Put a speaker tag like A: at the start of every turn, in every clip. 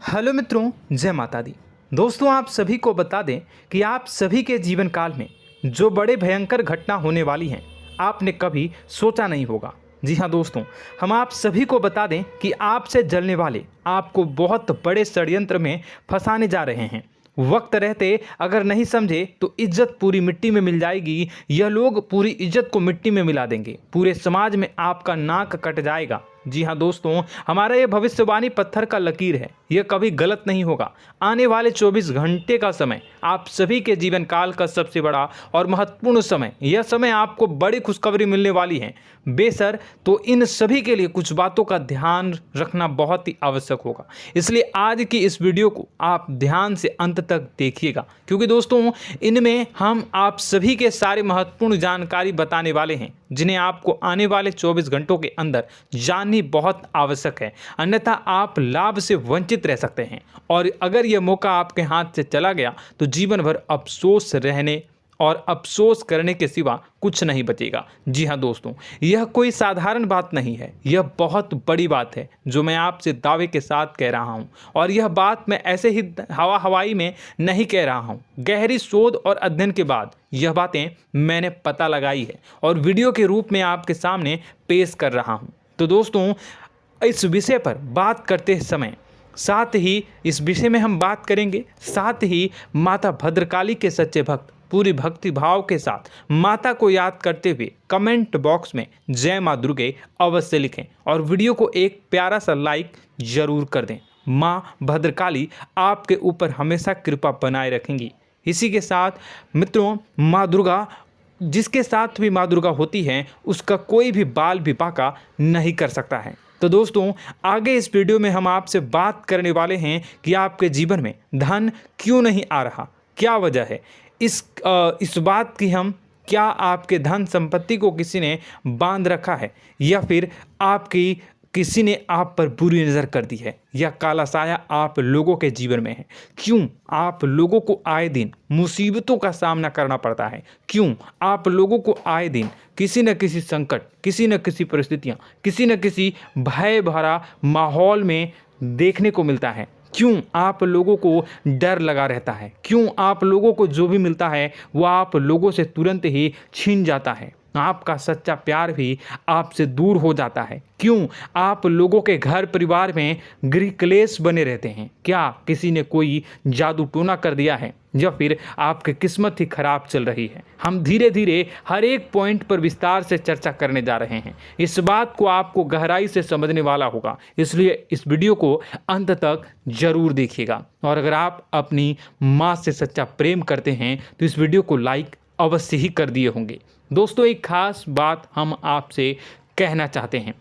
A: Hello मित्रों, जय माता दी। दोस्तों, आप सभी को बता दें कि आप सभी के जीवन काल में जो बड़े भयंकर घटना होने वाली हैं, आपने कभी सोचा नहीं होगा। जी हाँ दोस्तों, हम आप सभी को बता दें कि आपसे जलने वाले आपको बहुत बड़े षड्यंत्र में फंसाने जा रहे हैं। वक्त रहते अगर नहीं समझे तो इज्जत पूरी मिट्टी में मिल जाएगी। यह लोग पूरी इज्जत को मिट्टी में मिला देंगे। पूरे समाज में आपका नाक कट जाएगा। जी हाँ दोस्तों, हमारा ये भविष्यवाणी पत्थर का लकीर है, यह कभी गलत नहीं होगा। आने वाले 24 घंटे का समय आप सभी के जीवन काल का सबसे बड़ा और महत्वपूर्ण समय। यह समय आपको बड़ी खुशखबरी मिलने वाली है बेसर, तो इन सभी के लिए कुछ बातों का ध्यान रखना बहुत ही आवश्यक होगा। इसलिए आज की इस वीडियो को आप ध्यान से अंत तक देखिएगा, क्योंकि दोस्तों इनमें हम आप सभी के सारे महत्वपूर्ण जानकारी बताने वाले हैं, जिन्हें आपको आने वाले 24 घंटों के अंदर जाननी बहुत आवश्यक है। अन्यथा आप लाभ से वंचित रह सकते हैं, और अगर यह मौका आपके हाथ से चला गया तो जीवन भर अफसोस रहने और अफसोस करने के सिवा कुछ नहीं बचेगा। जी हाँ दोस्तों, यह कोई साधारण बात नहीं है, यह बहुत बड़ी बात है जो मैं आपसे दावे के साथ कह रहा हूँ। और यह बात मैं ऐसे ही हवाई में नहीं कह रहा हूँ। गहरी शोध और अध्ययन के बाद यह बातें मैंने पता लगाई है और वीडियो के रूप में आपके सामने पेश कर रहा हूँ। तो दोस्तों, इस विषय पर बात करते समय साथ ही इस विषय में हम बात करेंगे, साथ ही माता भद्रकाली के सच्चे भक्त पूरी भक्ति भाव के साथ माता को याद करते हुए कमेंट बॉक्स में जय माँ दुर्गे अवश्य लिखें और वीडियो को एक प्यारा सा लाइक जरूर कर दें। माँ भद्रकाली आपके ऊपर हमेशा कृपा बनाए रखेंगी। इसी के साथ मित्रों, माँ दुर्गा, जिसके साथ भी माँ दुर्गा होती हैं, उसका कोई भी बाल भी बांका नहीं कर सकता है। तो दोस्तों, आगे इस वीडियो में हम आपसे बात करने वाले हैं कि आपके जीवन में धन क्यों नहीं आ रहा, क्या वजह है इस बात की। हम क्या आपके धन संपत्ति को किसी ने बांध रखा है, या फिर आपकी किसी ने आप पर बुरी नज़र कर दी है, या काला साया आप लोगों के जीवन में है। क्यों आप लोगों को आए दिन मुसीबतों का सामना करना पड़ता है, क्यों आप लोगों को आए दिन किसी न किसी संकट, किसी न किसी परिस्थितियाँ, किसी न किसी भय भरा माहौल में देखने को मिलता है, क्यों आप लोगों को डर लगा रहता है, क्यों आप लोगों को जो भी मिलता है वो आप लोगों से तुरंत ही छीन जाता है, आपका सच्चा प्यार भी आपसे दूर हो जाता है, क्यों आप लोगों के घर परिवार में गृह क्लेश बने रहते हैं। क्या किसी ने कोई जादू टोना कर दिया है, या फिर आपकी किस्मत ही खराब चल रही है। हम धीरे धीरे हर एक पॉइंट पर विस्तार से चर्चा करने जा रहे हैं। इस बात को आपको गहराई से समझने वाला होगा, इसलिए इस वीडियो को अंत तक जरूर देखिएगा। और अगर आप अपनी माँ से सच्चा प्रेम करते हैं तो इस वीडियो को लाइक अवश्य ही कर दिए होंगे। दोस्तों, एक खास बात हम आपसे कहना चाहते हैं।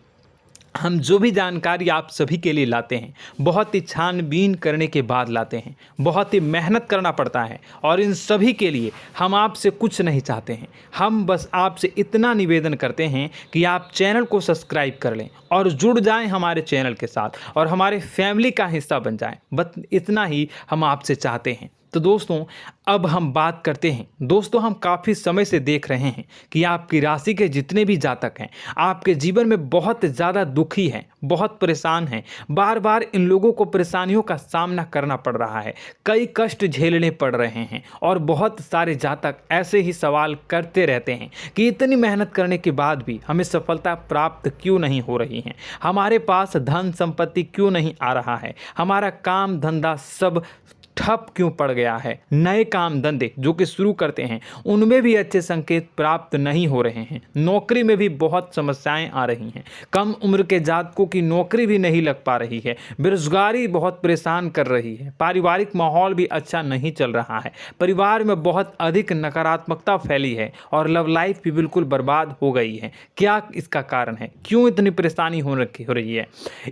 A: हम जो भी जानकारी आप सभी के लिए लाते हैं, बहुत ही छानबीन करने के बाद लाते हैं, बहुत ही मेहनत करना पड़ता है, और इन सभी के लिए हम आपसे कुछ नहीं चाहते हैं। हम बस आपसे इतना निवेदन करते हैं कि आप चैनल को सब्सक्राइब कर लें और जुड़ जाएं हमारे चैनल के साथ और हमारे फैमिली का हिस्सा बन जाएं। बस इतना ही हम आपसे चाहते हैं। तो दोस्तों, अब हम बात करते हैं। दोस्तों, हम काफ़ी समय से देख रहे हैं कि आपकी राशि के जितने भी जातक हैं, आपके जीवन में बहुत ज़्यादा दुखी हैं, बहुत परेशान हैं। बार बार इन लोगों को परेशानियों का सामना करना पड़ रहा है, कई कष्ट झेलने पड़ रहे हैं, और बहुत सारे जातक ऐसे ही सवाल करते रहते हैं कि इतनी मेहनत करने के बाद भी हमें सफलता प्राप्त क्यों नहीं हो रही है, हमारे पास धन संपत्ति क्यों नहीं आ रहा है, हमारा काम धंधा सब ठप क्यों पड़ गया है, नए काम धंधे जो कि शुरू करते हैं उनमें भी अच्छे संकेत प्राप्त नहीं हो रहे हैं, नौकरी में भी बहुत समस्याएं आ रही हैं, कम उम्र के जातकों की नौकरी भी नहीं लग पा रही है, बेरोजगारी बहुत परेशान कर रही है, पारिवारिक माहौल भी अच्छा नहीं चल रहा है, परिवार में बहुत अधिक नकारात्मकता फैली है, और लव लाइफ भी बिल्कुल बर्बाद हो गई है। क्या इसका कारण है, क्यों इतनी परेशानी हो रही है?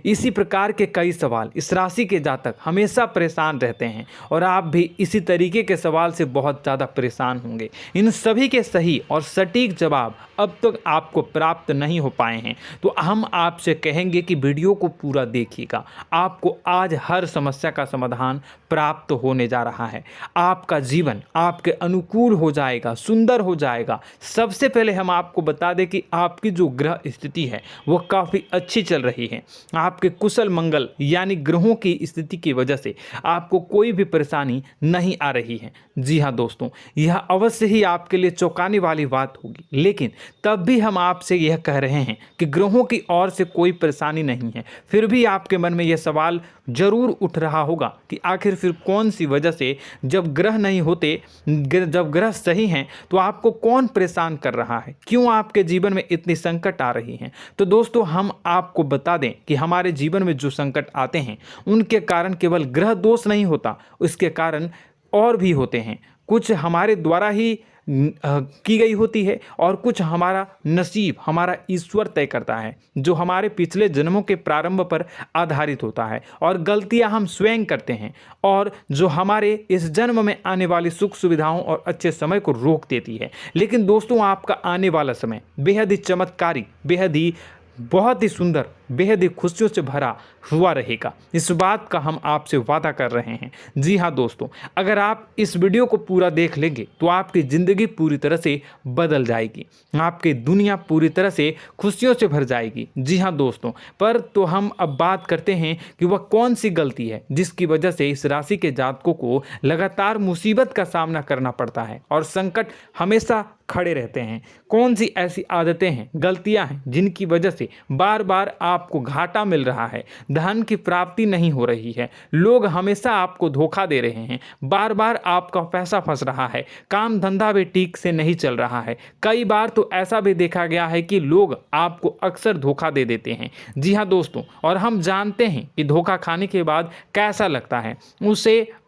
A: इसी प्रकार के कई सवाल इस राशि के जातक हमेशा परेशान रहते हैं, और आप भी इसी तरीके के सवाल से बहुत ज़्यादा परेशान होंगे। इन सभी के सही और सटीक जवाब अब तक आपको प्राप्त नहीं हो पाए हैं, तो हम आपसे कहेंगे कि वीडियो को पूरा देखिएगा। आपको आज हर समस्या का समाधान प्राप्त होने जा रहा है। आपका जीवन आपके अनुकूल हो जाएगा, सुंदर हो जाएगा। सबसे पहले हम आपको बता दें कि आपकी जो ग्रह स्थिति है वो काफ़ी अच्छी चल रही है। आपके कुशल मंगल यानी ग्रहों की स्थिति की वजह से आपको कोई भी परेशानी नहीं आ रही है। जी हाँ दोस्तों, यह अवश्य ही आपके लिए चौंकाने वाली बात होगी, लेकिन तब भी हम आपसे यह कह रहे हैं कि ग्रहों की ओर से कोई परेशानी नहीं है। फिर भी आपके मन में यह सवाल जरूर उठ रहा होगा कि आखिर फिर कौन सी वजह से, जब ग्रह नहीं होते, जब ग्रह सही हैं, तो आपको कौन परेशान कर रहा है, क्यों आपके जीवन में इतनी संकट आ रही हैं। तो दोस्तों, हम आपको बता दें कि हमारे जीवन में जो संकट आते हैं उनके कारण केवल ग्रह दोष नहीं होता, उसके कारण और भी होते हैं। कुछ हमारे द्वारा ही की गई होती है और कुछ हमारा नसीब, हमारा ईश्वर तय करता है, जो हमारे पिछले जन्मों के प्रारंभ पर आधारित होता है। और गलतियां हम स्वयं करते हैं और जो हमारे इस जन्म में आने वाली सुख सुविधाओं और अच्छे समय को रोक देती है। लेकिन दोस्तों, आपका आने वाला समय बेहद ही चमत्कारी, बेहद ही बहुत ही सुंदर, बेहद ही खुशियों से भरा हुआ रहेगा। इस बात का हम आपसे वादा कर रहे हैं। जी हाँ दोस्तों, अगर आप इस वीडियो को पूरा देख लेंगे तो आपकी ज़िंदगी पूरी तरह से बदल जाएगी, आपकी दुनिया पूरी तरह से खुशियों से भर जाएगी। जी हाँ दोस्तों, पर तो हम अब बात करते हैं कि वह कौन सी गलती है जिसकी वजह से इस राशि के जातकों को लगातार मुसीबत का सामना करना पड़ता है और संकट हमेशा खड़े रहते हैं। कौन सी ऐसी आदतें हैं, गलतियां हैं जिनकी वजह से बार बार आपको घाटा मिल रहा है, धन की प्राप्ति नहीं हो रही है, लोग हमेशा आपको धोखा दे रहे हैं, बार बार आपका पैसा फंस रहा है, काम धंधा भी ठीक से नहीं चल रहा है। कई बार तो ऐसा भी देखा गया है कि लोग आपको अक्सर धोखा दे देते हैं। जी हाँ दोस्तों, और हम जानते हैं कि धोखा खाने के बाद कैसा लगता है।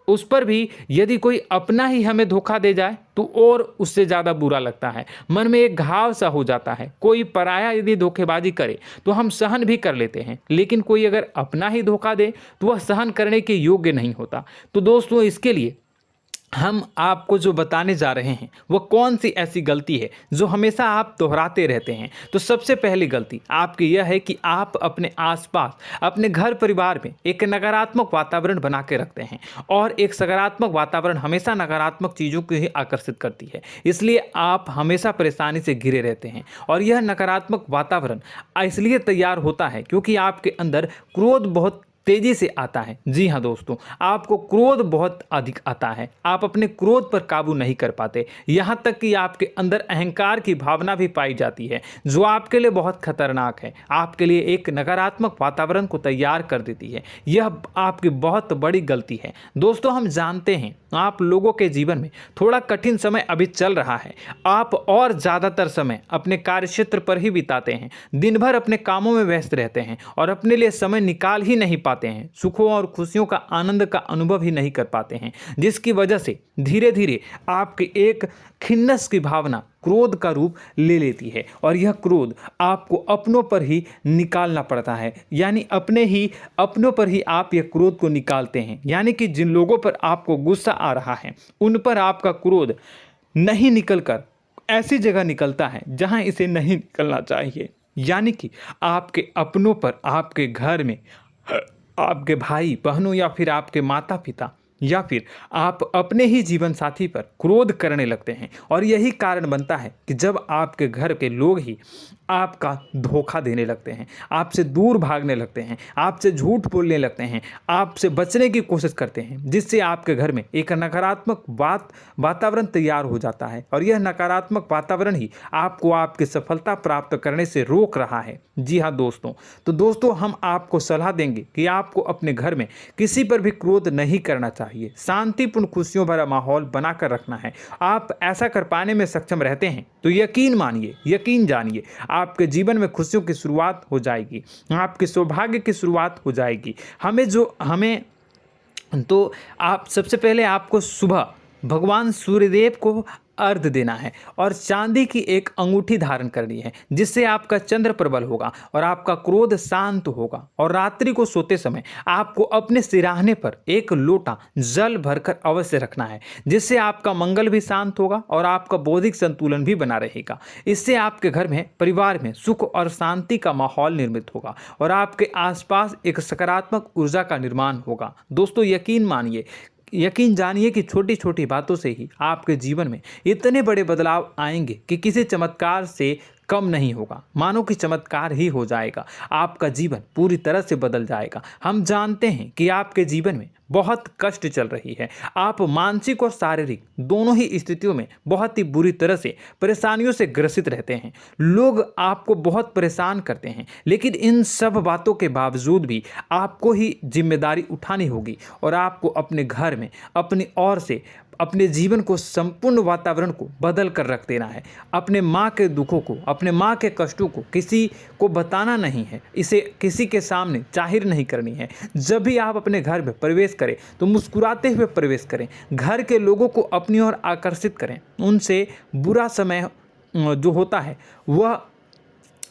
A: उस पर भी यदि कोई अपना ही हमें धोखा दे जाए तो और उससे ज़्यादा बुरा लगता है, मन में एक घाव सा हो जाता है। कोई पराया यदि धोखेबाजी करे तो हम सहन भी कर लेते हैं, लेकिन कोई अगर अपना ही धोखा दे तो वह सहन करने के योग्य नहीं होता। तो दोस्तों, इसके लिए हम आपको जो बताने जा रहे हैं वो कौन सी ऐसी गलती है जो हमेशा आप दोहराते रहते हैं। तो सबसे पहली गलती आपकी यह है कि आप अपने आसपास, अपने घर परिवार में एक नकारात्मक वातावरण बना के रखते हैं, और एक सकारात्मक वातावरण हमेशा नकारात्मक चीज़ों को ही आकर्षित करती है। इसलिए आप हमेशा परेशानी से घिरे रहते हैं, और यह नकारात्मक वातावरण इसलिए तैयार होता है क्योंकि आपके अंदर क्रोध बहुत तेजी से आता है। जी हाँ दोस्तों, आपको क्रोध बहुत अधिक आता है, आप अपने क्रोध पर काबू नहीं कर पाते, यहाँ तक कि आपके अंदर अहंकार की भावना भी पाई जाती है, जो आपके लिए बहुत खतरनाक है, आपके लिए एक नकारात्मक वातावरण को तैयार कर देती है। यह आपकी बहुत बड़ी गलती है। दोस्तों, हम जानते हैं आप लोगों के जीवन में थोड़ा कठिन समय अभी चल रहा है। आप और ज़्यादातर समय अपने कार्यक्षेत्र पर ही बिताते हैं, दिन भर अपने कामों में व्यस्त रहते हैं और अपने लिए समय निकाल ही नहीं पाते हैं, सुखों और खुशियों का आनंद का अनुभव ही नहीं कर पाते हैं, जिसकी वजह से धीरे धीरे आपकी एक खिन्नस की भावना क्रोध का रूप ले लेती है, और यह क्रोध आपको अपनों पर ही निकालना पड़ता है। यानी अपनों पर ही आप यह क्रोध को निकालते हैं। यानी कि जिन लोगों पर आपको गुस्सा आ रहा है उन पर आपका क्रोध नहीं निकलकर ऐसी जगह निकलता है जहां इसे नहीं निकलना चाहिए। यानी कि आपके अपनों पर, आपके घर में, आपके भाई बहनों या फिर आपके माता पिता या फिर आप अपने ही जीवन साथी पर क्रोध करने लगते हैं, और यही कारण बनता है कि जब आपके घर के लोग ही आपका धोखा देने लगते हैं, आपसे दूर भागने लगते हैं, आपसे झूठ बोलने लगते हैं, आपसे बचने की कोशिश करते हैं, जिससे आपके घर में एक नकारात्मक वातावरण तैयार हो जाता है, और यह नकारात्मक वातावरण ही आपको आपकी सफलता प्राप्त करने से रोक रहा है। जी हाँ दोस्तों, तो दोस्तों, हम आपको सलाह देंगे कि आपको अपने घर में किसी पर भी क्रोध नहीं करना चाहिए, शांतिपूर्ण खुशियों भरा माहौल बनाकर रखना है। आप ऐसा कर पाने में सक्षम रहते हैं तो यकीन मानिए, यकीन जानिए, आपके जीवन में खुशियों की शुरुआत हो जाएगी, आपके सौभाग्य की शुरुआत हो जाएगी। आप सबसे पहले आपको सुबह भगवान सूर्यदेव को अर्घ्य देना है और चांदी की एक अंगूठी धारण करनी है, जिससे आपका चंद्र प्रबल होगा और आपका क्रोध शांत होगा। और रात्रि को सोते समय आपको अपने सिरहाने पर एक लोटा जल भरकर अवश्य रखना है, जिससे आपका मंगल भी शांत होगा और आपका बौद्धिक संतुलन भी बना रहेगा। इससे आपके घर में, परिवार में सुख और शांति का माहौल निर्मित होगा और आपके आसपास एक सकारात्मक ऊर्जा का निर्माण होगा। दोस्तों, यकीन जानिए कि छोटी छोटी बातों से ही आपके जीवन में इतने बड़े बदलाव आएंगे कि किसी चमत्कार से कम नहीं होगा। मानो कि चमत्कार ही हो जाएगा, आपका जीवन पूरी तरह से बदल जाएगा। हम जानते हैं कि आपके जीवन में बहुत कष्ट चल रही है, आप मानसिक और शारीरिक दोनों ही स्थितियों में बहुत ही बुरी तरह से परेशानियों से ग्रसित रहते हैं। लोग आपको बहुत परेशान करते हैं, लेकिन इन सब बातों के बावजूद भी आपको ही जिम्मेदारी उठानी होगी और आपको अपने घर में अपनी ओर से अपने जीवन को, संपूर्ण वातावरण को बदल कर रख देना है। अपने माँ के दुखों को, अपने माँ के कष्टों को किसी को बताना नहीं है, इसे किसी के सामने जाहिर नहीं करनी है। जब भी आप अपने घर में प्रवेश करें तो मुस्कुराते हुए प्रवेश करें, घर के लोगों को अपनी ओर आकर्षित करें। उनसे बुरा समय जो होता है वह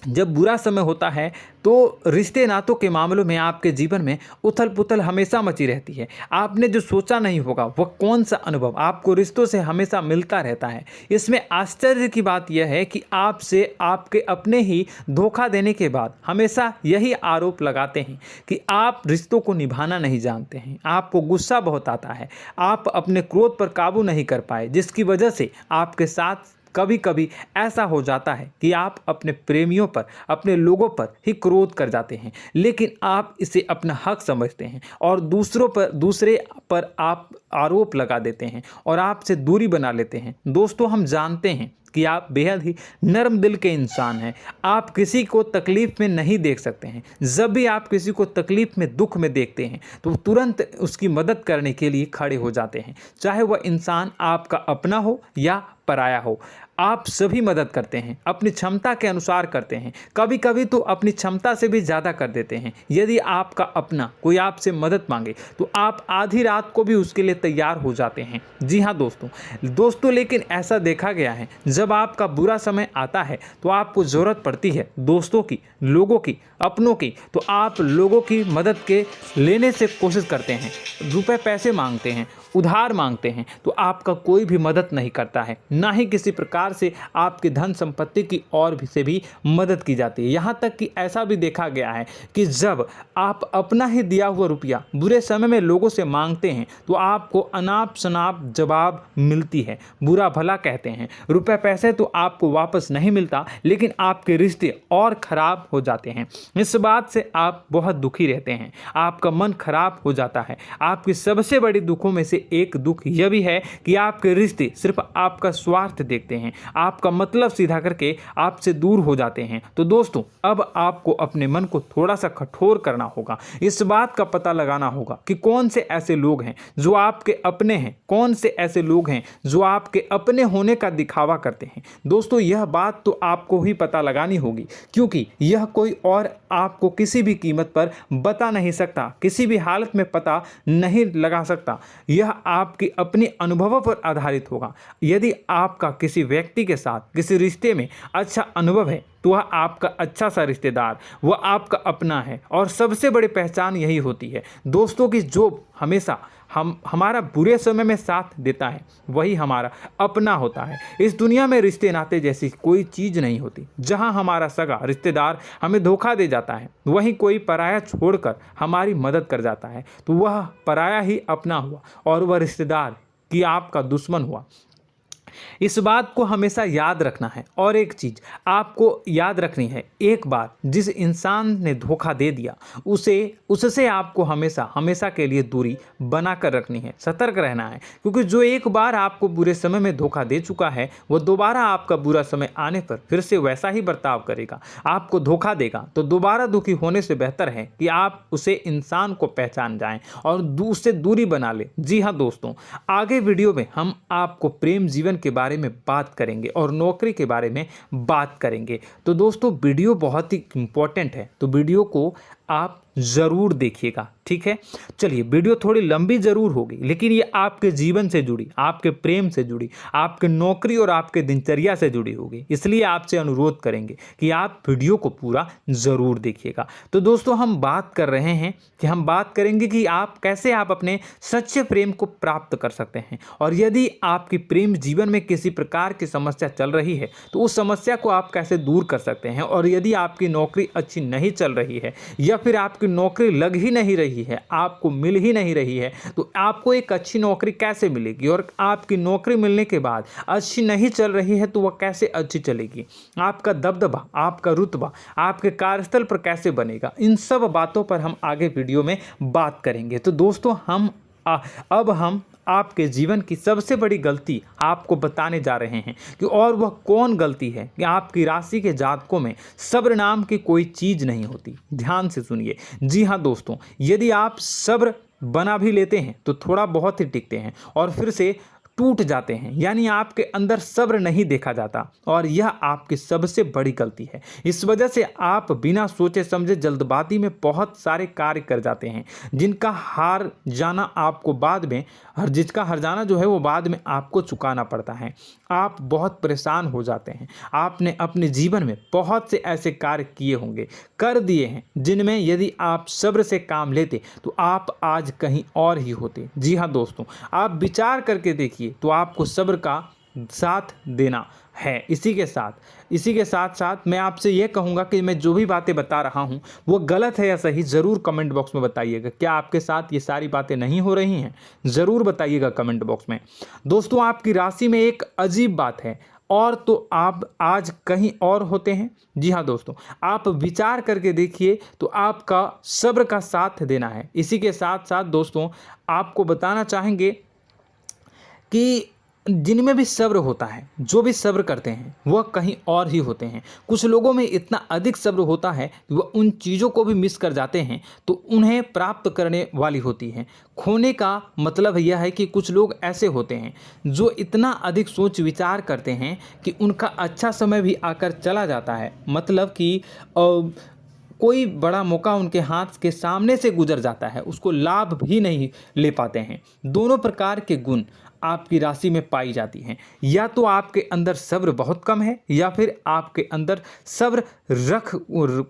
A: जब बुरा समय होता है तो रिश्ते नातों के मामलों में आपके जीवन में उथल पुथल हमेशा मची रहती है। आपने जो सोचा नहीं होगा वह कौन सा अनुभव आपको रिश्तों से हमेशा मिलता रहता है। इसमें आश्चर्य की बात यह है कि आपसे आपके अपने ही धोखा देने के बाद हमेशा यही आरोप लगाते हैं कि आप रिश्तों को निभाना नहीं जानते हैं, आपको गुस्सा बहुत आता है, आप अपने क्रोध पर काबू नहीं कर पाए, जिसकी वजह से आपके साथ कभी कभी ऐसा हो जाता है कि आप अपने प्रेमियों पर, अपने लोगों पर ही क्रोध कर जाते हैं, लेकिन आप इसे अपना हक समझते हैं और दूसरे पर आप आरोप लगा देते हैं और आपसे दूरी बना लेते हैं। दोस्तों, हम जानते हैं कि आप बेहद ही नर्म दिल के इंसान हैं। आप किसी को तकलीफ में नहीं देख सकते हैं। जब भी आप किसी को तकलीफ में, दुख में देखते हैं तो तुरंत उसकी मदद करने के लिए खड़े हो जाते हैं, चाहे वह इंसान आपका अपना हो या पराया हो। आप सभी मदद करते हैं, अपनी क्षमता के अनुसार करते हैं, कभी कभी तो अपनी क्षमता से भी ज़्यादा कर देते हैं। यदि आपका अपना कोई आपसे मदद मांगे तो आप आधी रात को भी उसके लिए तैयार हो जाते हैं। जी हाँ दोस्तों, लेकिन ऐसा देखा गया है, जब आपका बुरा समय आता है तो आपको ज़रूरत पड़ती है दोस्तों की, लोगों की, अपनों की, तो आप लोगों की मदद के लेने से कोशिश करते हैं, रुपए पैसे मांगते हैं, उधार मांगते हैं, तो आपका कोई भी मदद नहीं करता है, ना ही किसी प्रकार से आपकी धन संपत्ति की ओर से भी मदद की जाती है। यहाँ तक कि ऐसा भी देखा गया है कि जब आप अपना ही दिया हुआ रुपया बुरे समय में लोगों से मांगते हैं तो आपको अनाप शनाप जवाब मिलती है, बुरा भला कहते हैं। रुपए पैसे तो आपको वापस नहीं मिलता, लेकिन आपके रिश्ते और खराब हो जाते हैं। इस बात से आप बहुत दुखी रहते हैं, आपका मन खराब हो जाता है। आपकी सबसे बड़ी दुखों में से एक दुख यह भी है कि आपके रिश्ते सिर्फ आपका स्वार्थ देखते हैं, आपका मतलब सीधा करके आपसे दूर हो जाते हैं। तो दोस्तों, अब आपको अपने मन को थोड़ा सा कठोर करना होगा, इस बात का पता लगाना होगा कि कौन से ऐसे लोग हैं जो आपके अपने हैं, कौन से ऐसे लोग हैं जो आपके अपने होने का दिखावा करते हैं। दोस्तों, यह बात तो आपको ही पता लगानी होगी, क्योंकि यह कोई और आपको किसी भी कीमत पर बता नहीं सकता, किसी भी हालत में पता नहीं लगा सकता। यह आपकी अपने अनुभवों पर आधारित होगा। यदि आपका किसी व्यक्ति के साथ किसी रिश्ते में अच्छा अनुभव है तो वह आपका अच्छा सा रिश्तेदार, वह आपका अपना है। और सबसे बड़ी पहचान यही होती है दोस्तों की जो हमेशा हमारा बुरे समय में साथ देता है वही हमारा अपना होता है। इस दुनिया में रिश्ते नाते जैसी कोई चीज़ नहीं होती। जहां हमारा सगा रिश्तेदार हमें धोखा दे जाता है, वहीं कोई पराया छोड़कर हमारी मदद कर जाता है, तो वह पराया ही अपना हुआ और वह रिश्तेदार की आपका दुश्मन हुआ। इस बात को हमेशा याद रखना है। और एक चीज़ आपको याद रखनी है, एक बार जिस इंसान ने धोखा दे दिया उससे आपको हमेशा के लिए दूरी बना कर रखनी है, सतर्क रहना है। क्योंकि जो एक बार आपको बुरे समय में धोखा दे चुका है वो दोबारा आपका बुरा समय आने पर फिर से वैसा ही बर्ताव करेगा, आपको धोखा देगा। तो दोबारा दुखी होने से बेहतर है कि आप उसे इंसान को पहचान जाएं और उससे दूरी बना लें। जी हाँ दोस्तों, आगे वीडियो में हम आपको प्रेम जीवन के बारे में बात करेंगे और नौकरी के बारे में बात करेंगे। तो दोस्तों, वीडियो बहुत ही इम्पोर्टेंट है, तो वीडियो को आप ज़रूर देखिएगा, ठीक है। चलिए, वीडियो थोड़ी लंबी ज़रूर होगी, लेकिन ये आपके जीवन से जुड़ी, आपके प्रेम से जुड़ी, आपके नौकरी और आपके दिनचर्या से जुड़ी होगी, इसलिए आपसे अनुरोध करेंगे कि आप वीडियो को पूरा ज़रूर देखिएगा। तो दोस्तों, हम बात कर रहे हैं कि हम बात करेंगे कि आप कैसे आप अपने सच्चे प्रेम को प्राप्त कर सकते हैं, और यदि आपकी प्रेम जीवन में किसी प्रकार की समस्या चल रही है तो उस समस्या को आप कैसे दूर कर सकते हैं, और यदि आपकी नौकरी अच्छी नहीं चल रही है या फिर आपकी नौकरी लग ही नहीं रही है, आपको मिल ही नहीं रही है, तो आपको एक अच्छी नौकरी कैसे मिलेगी, और आपकी नौकरी मिलने के बाद अच्छी नहीं चल रही है तो वह कैसे अच्छी चलेगी, आपका दबदबा, आपका रुतबा आपके कार्यस्थल पर कैसे बनेगा, इन सब बातों पर हम आगे वीडियो में बात करेंगे। तो दोस्तों, अब हम आपके जीवन की सबसे बड़ी गलती आपको बताने जा रहे हैं कि और वह कौन गलती है कि आपकी राशि के जातकों में सब्र नाम की कोई चीज़ नहीं होती। ध्यान से सुनिए। जी हाँ दोस्तों, यदि आप सब्र बना भी लेते हैं तो थोड़ा बहुत ही टिकते हैं और फिर से टूट जाते हैं, यानी आपके अंदर सब्र नहीं देखा जाता, और यह आपकी सबसे बड़ी गलती है। इस वजह से आप बिना सोचे समझे जल्दबाजी में बहुत सारे कार्य कर जाते हैं, जिसका हार जाना जो है वो बाद में आपको चुकाना पड़ता है। आप बहुत परेशान हो जाते हैं। आपने अपने जीवन में बहुत से ऐसे कार्य किए होंगे, कर दिए हैं, जिनमें यदि आप सब्र से काम लेते तो आप आज कहीं और ही होते। जी हाँ दोस्तों, आप विचार करके देखिए तो आपको सब्र का साथ देना है। इसी के साथ साथ मैं आपसे यह कहूँगा कि मैं जो भी बातें बता रहा हूँ वो गलत है या सही, ज़रूर कमेंट बॉक्स में बताइएगा। क्या आपके साथ ये सारी बातें नहीं हो रही हैं? ज़रूर बताइएगा कमेंट बॉक्स में। दोस्तों, आपकी राशि में एक अजीब बात है, और तो आप आज कहीं और होते हैं। जी हाँ दोस्तों, आप विचार करके देखिए तो आपका सब्र का साथ देना है। इसी के साथ साथ दोस्तों, आपको बताना चाहेंगे कि जिनमें भी सब्र होता है, जो भी सब्र करते हैं वह कहीं और ही होते हैं। कुछ लोगों में इतना अधिक सब्र होता है कि वह उन चीज़ों को भी मिस कर जाते हैं तो उन्हें प्राप्त करने वाली होती हैं। खोने का मतलब यह है कि कुछ लोग ऐसे होते हैं जो इतना अधिक सोच विचार करते हैं कि उनका अच्छा समय भी आकर चला जाता है, मतलब कि कोई बड़ा मौका उनके हाथ के सामने से गुजर जाता है, उसको लाभ भी नहीं ले पाते हैं। दोनों प्रकार के गुण आपकी राशि में पाई जाती हैं। या तो आपके अंदर सब्र बहुत कम है या फिर आपके अंदर सब्र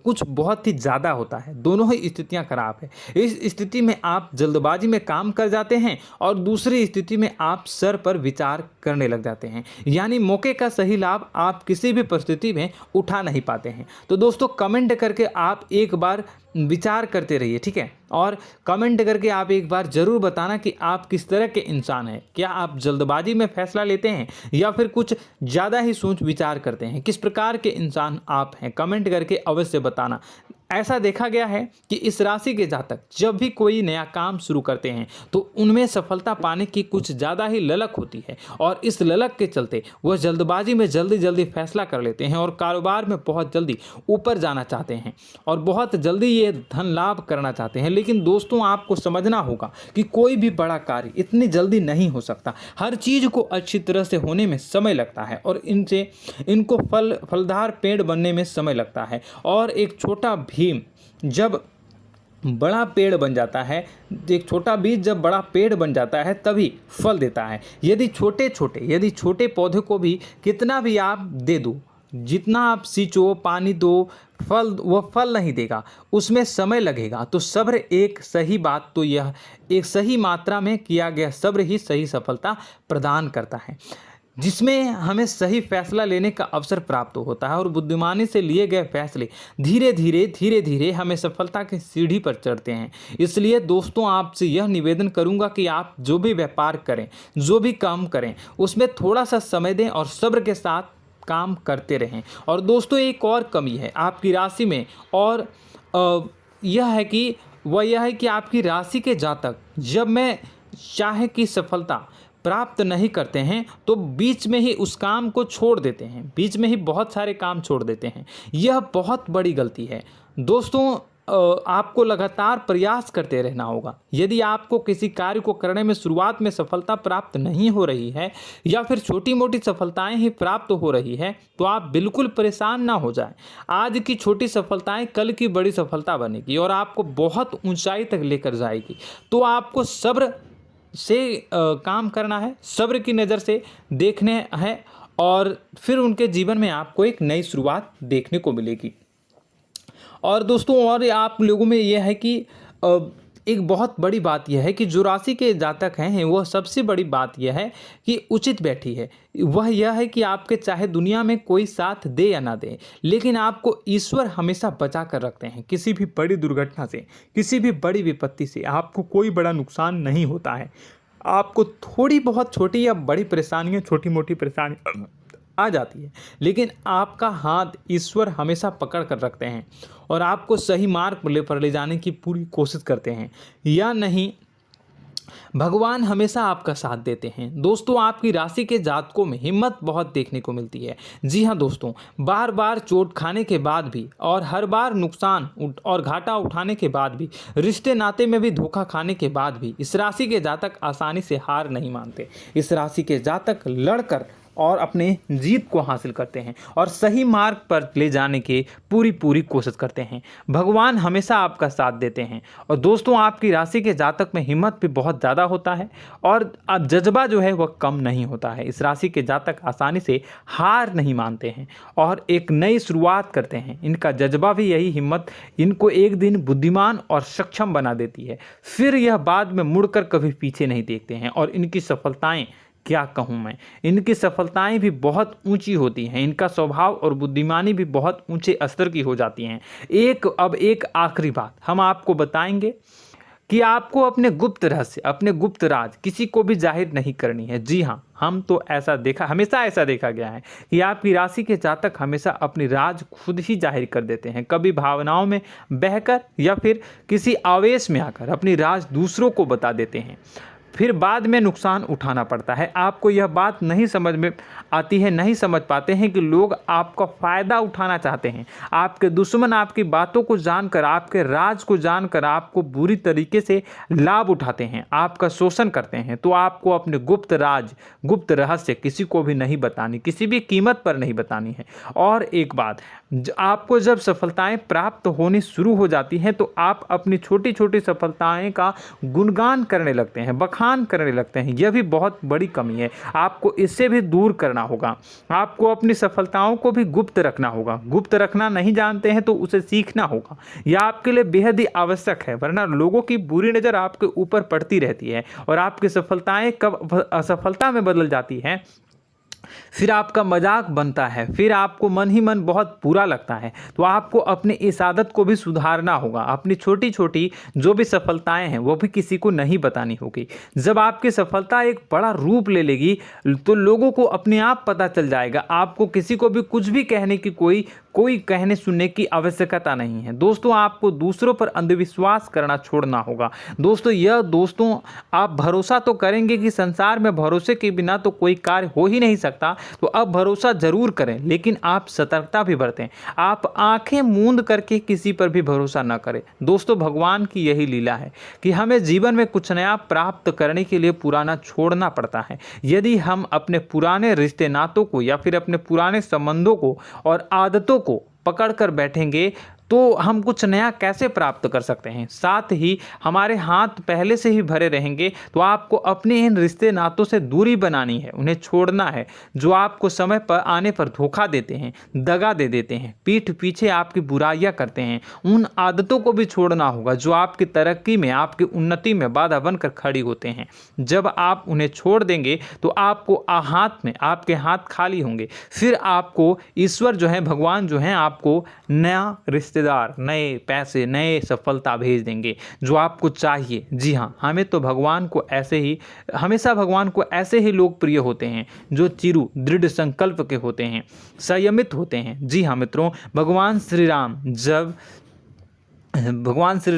A: कुछ बहुत ही ज़्यादा होता है। दोनों ही स्थितियां खराब है। इस स्थिति में आप जल्दबाजी में काम कर जाते हैं और दूसरी स्थिति में आप सर पर विचार करने लग जाते हैं, यानी मौके का सही लाभ आप किसी भी परिस्थिति में उठा नहीं पाते हैं। तो दोस्तों, कमेंट करके आप एक बार विचार करते रहिए, ठीक है, और कमेंट करके आप एक बार ज़रूर बताना कि आप किस तरह के इंसान हैं। क्या आप जल्दबाजी में फैसला लेते हैं या फिर कुछ ज़्यादा ही सोच विचार करते हैं? किस प्रकार के इंसान आप हैं, कमेंट करके अवश्य बताना। ऐसा देखा गया है कि इस राशि के जातक जब भी कोई नया काम शुरू करते हैं तो उनमें सफलता पाने की कुछ ज़्यादा ही ललक होती है, और इस ललक के चलते वह जल्दबाजी में जल्दी फैसला कर लेते हैं और कारोबार में बहुत जल्दी ऊपर जाना चाहते हैं और बहुत जल्दी ये धन लाभ करना चाहते हैं। लेकिन दोस्तों, आपको समझना होगा कि कोई भी बड़ा कार्य इतनी जल्दी नहीं हो सकता। हर चीज़ को अच्छी तरह से होने में समय लगता है और इनको फलदार पेड़ बनने में समय लगता है। और एक छोटा भीम जब बड़ा पेड़ बन जाता है, एक छोटा बीज जब बड़ा पेड़ बन जाता है तभी फल देता है। यदि छोटे पौधे को भी कितना भी आप दे दो, जितना आप सींचो, पानी दो, वह फल नहीं देगा, उसमें समय लगेगा। तो सब्र एक सही बात, तो यह एक सही मात्रा में किया गया सब्र ही सही सफलता प्रदान करता है, जिसमें हमें सही फैसला लेने का अवसर प्राप्त होता है और बुद्धिमानी से लिए गए फैसले धीरे धीरे हमें सफलता की सीढ़ी पर चढ़ते हैं। इसलिए दोस्तों, आपसे यह निवेदन करूंगा कि आप जो भी व्यापार करें, जो भी काम करें, उसमें थोड़ा सा समय दें और सब्र के साथ काम करते रहें। और दोस्तों, एक और कमी है आपकी राशि में, और यह है कि आपकी राशि के जातक जब में चाहे कि सफलता प्राप्त नहीं करते हैं तो बीच में ही उस काम को छोड़ देते हैं, बीच में ही बहुत सारे काम छोड़ देते हैं। यह बहुत बड़ी गलती है दोस्तों। आपको लगातार प्रयास करते रहना होगा। यदि आपको किसी कार्य को करने में शुरुआत में सफलता प्राप्त नहीं हो रही है या फिर छोटी मोटी सफलताएं ही प्राप्त हो रही है तो आप बिल्कुल परेशान ना हो जाएं। आज की छोटी सफलताएं कल की बड़ी सफलता बनेगी और आपको बहुत ऊंचाई तक लेकर जाएगी। तो आपको सब्र से काम करना है, सब्र की नज़र से देखने हैं और फिर उनके जीवन में आपको एक नई शुरुआत देखने को मिलेगी। और दोस्तों और आप लोगों में यह है कि एक बहुत बड़ी बात यह है कि जो राशि के जातक हैं वह सबसे बड़ी बात यह है कि उचित बैठी है। वह यह है कि आपके चाहे दुनिया में कोई साथ दे या ना दे, लेकिन आपको ईश्वर हमेशा बचा कर रखते हैं। किसी भी बड़ी दुर्घटना से, किसी भी बड़ी विपत्ति से आपको कोई बड़ा नुकसान नहीं होता है। आपको थोड़ी बहुत छोटी या बड़ी परेशानियाँ, छोटी मोटी परेशानी आ जाती है, लेकिन आपका हाथ ईश्वर हमेशा पकड़ कर रखते हैं और आपको सही मार्ग पर ले जाने की पूरी कोशिश करते हैं। या नहीं, भगवान हमेशा आपका साथ देते हैं। दोस्तों आपकी राशि के जातकों में हिम्मत बहुत देखने को मिलती है। जी हाँ दोस्तों, बार बार चोट खाने के बाद भी और हर बार नुकसान और घाटा उठाने के बाद भी, रिश्ते नाते में भी धोखा खाने के बाद भी इस राशि के जातक आसानी से हार नहीं मानते। इस राशि के जातक लड़कर और अपने जीत को हासिल करते हैं और सही मार्ग पर ले जाने की पूरी कोशिश करते हैं। भगवान हमेशा आपका साथ देते हैं। और दोस्तों आपकी राशि के जातक में हिम्मत भी बहुत ज़्यादा होता है और अब जज्बा जो है वह कम नहीं होता है। इस राशि के जातक आसानी से हार नहीं मानते हैं और एक नई शुरुआत करते हैं। इनका जज्बा भी, यही हिम्मत इनको एक दिन बुद्धिमान और सक्षम बना देती है। फिर यह बाद में मुड़कर कभी पीछे नहीं देखते हैं और इनकी सफलताएं, क्या कहूँ मैं, इनकी सफलताएं भी बहुत ऊंची होती हैं। इनका स्वभाव और बुद्धिमानी भी बहुत ऊंचे स्तर की हो जाती हैं। अब एक आखिरी बात हम आपको बताएंगे कि आपको अपने गुप्त रहस्य, अपने गुप्त राज किसी को भी जाहिर नहीं करनी है। जी हाँ, हम तो हमेशा ऐसा देखा गया है कि आपकी राशि के जातक हमेशा अपनी राज खुद ही जाहिर कर देते हैं। कभी भावनाओं में बहकर या फिर किसी आवेश में आकर अपनी राज दूसरों को बता देते हैं, फिर बाद में नुकसान उठाना पड़ता है। आपको यह बात नहीं समझ में आती है, नहीं समझ पाते हैं कि लोग आपका फ़ायदा उठाना चाहते हैं। आपके दुश्मन आपकी बातों को जानकर, आपके राज को जानकर आपको बुरी तरीके से लाभ उठाते हैं, आपका शोषण करते हैं। तो आपको अपने गुप्त राज, गुप्त रहस्य किसी को भी नहीं बतानी, किसी भी कीमत पर नहीं बतानी है। और एक बात, आपको जब सफलताएं प्राप्त होनी शुरू हो जाती हैं तो आप अपनी छोटी छोटी सफलताएं का गुणगान करने लगते हैं, बखान करने लगते हैं। यह भी बहुत बड़ी कमी है, आपको इससे भी दूर करना होगा। आपको अपनी सफलताओं को भी गुप्त रखना होगा। गुप्त रखना नहीं जानते हैं तो उसे सीखना होगा। यह आपके लिए बेहद ही आवश्यक है, वरना लोगों की बुरी नज़र आपके ऊपर पड़ती रहती है और आपकी सफलताएं कब असफलता में बदल जाती हैं, फिर आपका मजाक बनता है, फिर आपको मन ही मन बहुत बुरा लगता है। तो आपको अपनी इस आदत को भी सुधारना होगा। अपनी छोटी छोटी जो भी सफलताएं हैं वो भी किसी को नहीं बतानी होगी। जब आपकी सफलता एक बड़ा रूप ले लेगी तो लोगों को अपने आप पता चल जाएगा। आपको किसी को भी कुछ भी कहने की कोई कहने सुनने की आवश्यकता नहीं है। दोस्तों आपको दूसरों पर अंधविश्वास करना छोड़ना होगा। दोस्तों आप भरोसा तो करेंगे कि संसार में भरोसे के बिना तो कोई कार्य हो ही नहीं सकता, तो अब भरोसा जरूर करें, लेकिन आप सतर्कता भी बरतें। आप आंखें मूंद करके किसी पर भी भरोसा न करें। दोस्तों भगवान की यही लीला है कि हमें जीवन में कुछ नया प्राप्त करने के लिए पुराना छोड़ना पड़ता है। यदि हम अपने पुराने रिश्ते नातों को या फिर अपने पुराने संबंधों को और आदतों को पकड़ कर बैठेंगे तो हम कुछ नया कैसे प्राप्त कर सकते हैं। साथ ही हमारे हाथ पहले से ही भरे रहेंगे। तो आपको अपने इन रिश्ते नातों से दूरी बनानी है, उन्हें छोड़ना है जो आपको समय पर आने पर धोखा देते हैं, दगा दे देते हैं, पीठ पीछे आपकी बुराइयां करते हैं। उन आदतों को भी छोड़ना होगा जो आपकी तरक्की में, आपकी उन्नति में बाधा बनकर खड़ी होते हैं। जब आप उन्हें छोड़ देंगे तो आपके हाथ खाली होंगे। फिर आपको ईश्वर जो है, भगवान जो है, आपको नया रिश्तेदार, नए पैसे, नए सफलता भेज देंगे जो आपको चाहिए। जी हाँ, हमेशा भगवान को ऐसे ही लोग प्रिय होते हैं जो चिरु दृढ़ संकल्प के होते हैं, संयमित होते हैं। जी हाँ मित्रों, भगवान श्री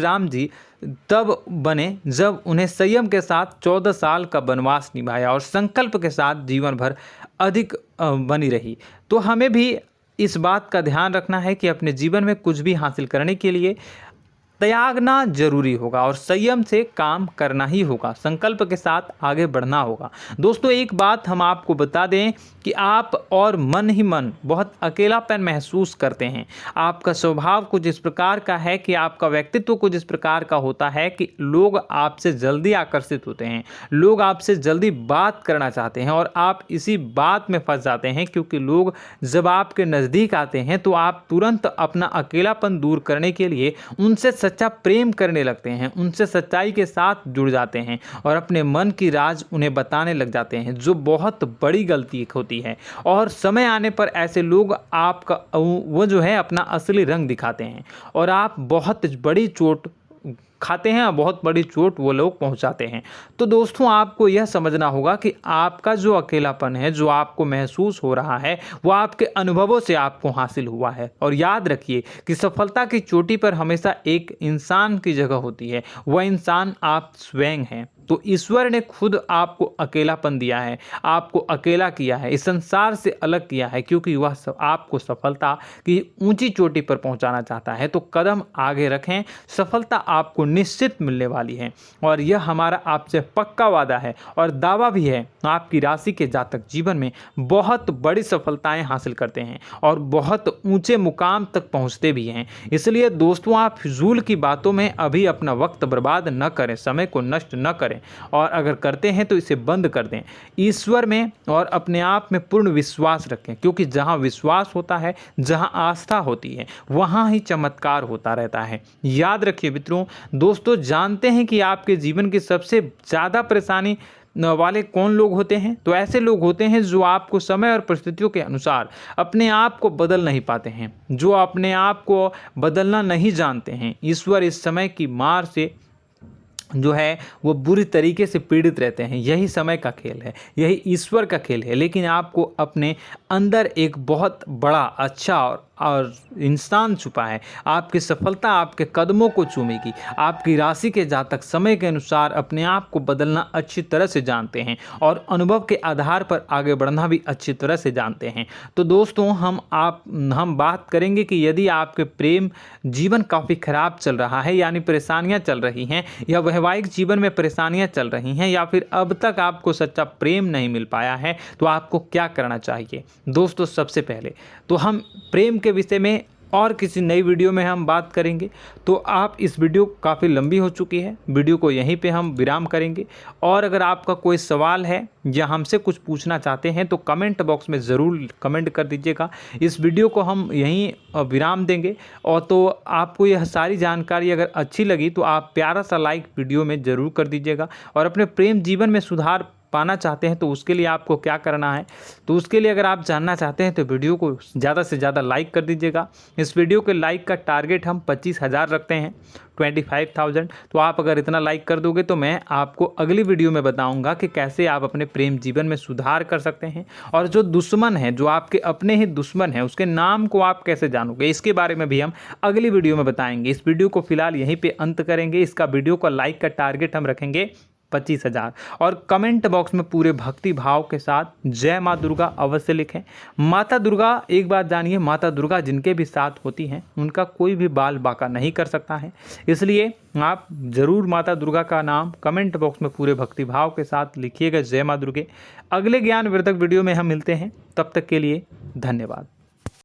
A: राम जी तब बने जब उन्हें संयम के साथ 14 साल का वनवास निभाया और संकल्प के साथ जीवन भर अधिक बनी रही। तो हमें भी इस बात का ध्यान रखना है कि अपने जीवन में कुछ भी हासिल करने के लिए त्यागना जरूरी होगा और संयम से काम करना ही होगा, संकल्प के साथ आगे बढ़ना होगा। दोस्तों एक बात हम आपको बता दें कि आप और मन ही मन बहुत अकेलापन महसूस करते हैं। आपका स्वभाव कुछ इस प्रकार का है कि आपका व्यक्तित्व कुछ इस प्रकार का होता है कि लोग आपसे जल्दी आकर्षित होते हैं, लोग आपसे जल्दी बात करना चाहते हैं और आप इसी बात में फंस जाते हैं, क्योंकि लोग जब आपके नज़दीक आते हैं तो आप तुरंत अपना अकेलापन दूर करने के लिए उनसे सच्चा प्रेम करने लगते हैं, उनसे सच्चाई के साथ जुड़ जाते हैं और अपने मन की राज उन्हें बताने लग जाते हैं, जो बहुत बड़ी गलती होती है। और समय आने पर ऐसे लोग आपका वो जो है अपना असली रंग दिखाते हैं और आप बहुत बड़ी चोट खाते हैं, बहुत बड़ी चोट वो लोग पहुंचाते हैं। तो दोस्तों आपको यह समझना होगा कि आपका जो अकेलापन है, जो आपको महसूस हो रहा है, वो आपके अनुभवों से आपको हासिल हुआ है। और याद रखिए कि सफलता की चोटी पर हमेशा एक इंसान की जगह होती है, वह इंसान आप स्वयं हैं। तो ईश्वर ने खुद आपको अकेलापन दिया है, आपको अकेला किया है, इस संसार से अलग किया है, क्योंकि वह आपको सफलता की ऊंची चोटी पर पहुंचाना चाहता है। तो कदम आगे रखें, सफलता आपको निश्चित मिलने वाली है और यह हमारा आपसे पक्का वादा है और दावा भी है। आपकी राशि के जातक जीवन में बहुत बड़ी सफलताएं हासिल करते हैं और बहुत ऊंचे मुकाम तक पहुंचते भी हैं। इसलिए दोस्तों आप फिजूल की बातों में अभी अपना वक्त बर्बाद न करें, समय को नष्ट न करें और अगर करते हैं तो इसे बंद कर दें। ईश्वर में और अपने आप में पूर्ण विश्वास रखें, क्योंकि जहां विश्वास होता है, जहां आस्था होती है, वहां ही चमत्कार होता रहता है। याद रखिए मित्रों, दोस्तों जानते हैं कि आपके जीवन की सबसे ज़्यादा परेशानी वाले कौन लोग होते हैं? तो ऐसे लोग होते हैं जो आपको समय और परिस्थितियों के अनुसार अपने आप को बदल नहीं पाते हैं, जो अपने आप को बदलना नहीं जानते हैं। ईश्वर इस समय की मार से जो है वो बुरी तरीके से पीड़ित रहते हैं। यही समय का खेल है, यही ईश्वर का खेल है। लेकिन आपको अपने अंदर एक बहुत बड़ा अच्छा और इंसान छुपा है। आपकी सफलता आपके कदमों को चूमेगी। आपकी राशि के जातक समय के अनुसार अपने आप को बदलना अच्छी तरह से जानते हैं और अनुभव के आधार पर आगे बढ़ना भी अच्छी तरह से जानते हैं। तो दोस्तों हम बात करेंगे कि यदि आपके प्रेम जीवन काफ़ी खराब चल रहा है, यानी परेशानियां चल रही हैं, या वैवाहिक जीवन में परेशानियां चल रही हैं, या फिर अब तक आपको सच्चा प्रेम नहीं मिल पाया है, तो आपको क्या करना चाहिए। दोस्तों सबसे पहले तो हम प्रेम के विषय में और किसी नई वीडियो में हम बात करेंगे। तो आप इस वीडियो काफ़ी लंबी हो चुकी है, वीडियो को यहीं पे हम विराम करेंगे। और अगर आपका कोई सवाल है या हमसे कुछ पूछना चाहते हैं तो कमेंट बॉक्स में ज़रूर कमेंट कर दीजिएगा। इस वीडियो को हम यहीं विराम देंगे। और तो आपको यह सारी जानकारी अगर अच्छी लगी तो आप प्यारा सा लाइक वीडियो में ज़रूर कर दीजिएगा। और अपने प्रेम जीवन में सुधार पाना चाहते हैं तो उसके लिए आपको क्या करना है, तो उसके लिए अगर आप जानना चाहते हैं तो वीडियो को ज़्यादा से ज़्यादा लाइक कर दीजिएगा। इस वीडियो के लाइक का टारगेट हम 25,000 रखते हैं, 25,000। तो आप अगर इतना लाइक कर दोगे तो मैं आपको अगली वीडियो में बताऊंगा कि कैसे आप अपने प्रेम जीवन में सुधार कर सकते हैं। और जो दुश्मन है, जो आपके अपने ही दुश्मन है, उसके नाम को आप कैसे जानोगे, इसके बारे में भी हम अगली वीडियो में बताएंगे। इस वीडियो को फिलहाल यहीं पर अंत करेंगे। इसका वीडियो का लाइक का टारगेट हम रखेंगे 25,000। और कमेंट बॉक्स में पूरे भक्ति भाव के साथ जय माँ दुर्गा अवश्य लिखें। माता दुर्गा, एक बात जानिए, माता दुर्गा जिनके भी साथ होती हैं उनका कोई भी बाल बांका नहीं कर सकता है। इसलिए आप ज़रूर माता दुर्गा का नाम कमेंट बॉक्स में पूरे भक्ति भाव के साथ लिखिएगा, जय माँ दुर्गे। अगले ज्ञानवर्धक वीडियो में हम मिलते हैं, तब तक के लिए धन्यवाद।